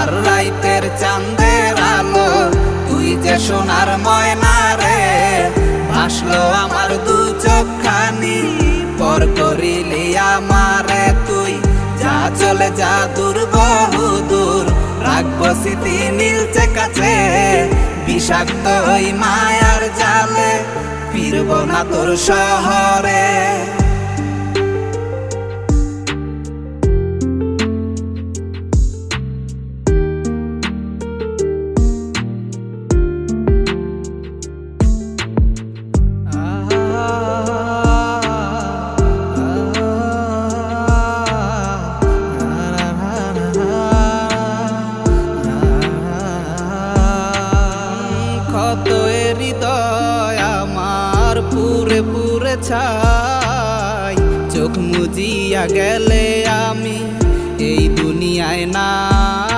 আর রাইতের চাঁদের আলো তুই যে সোনার ময়না রে। ভাসলো আমার দু চোখখানি পর করিলি আমারে তুই। যা চলে যা দূর বহু দূর, রাখবো স্মৃতি নীলচে কাছে। বিষাক্ত ওই মায়ার জালে ফিরবো না তোর শহরে। কত হৃদয় আমার পুরে পুরে ছাই, চোখ মুজিয়া গেলে আমি এই দুনিয়ায় না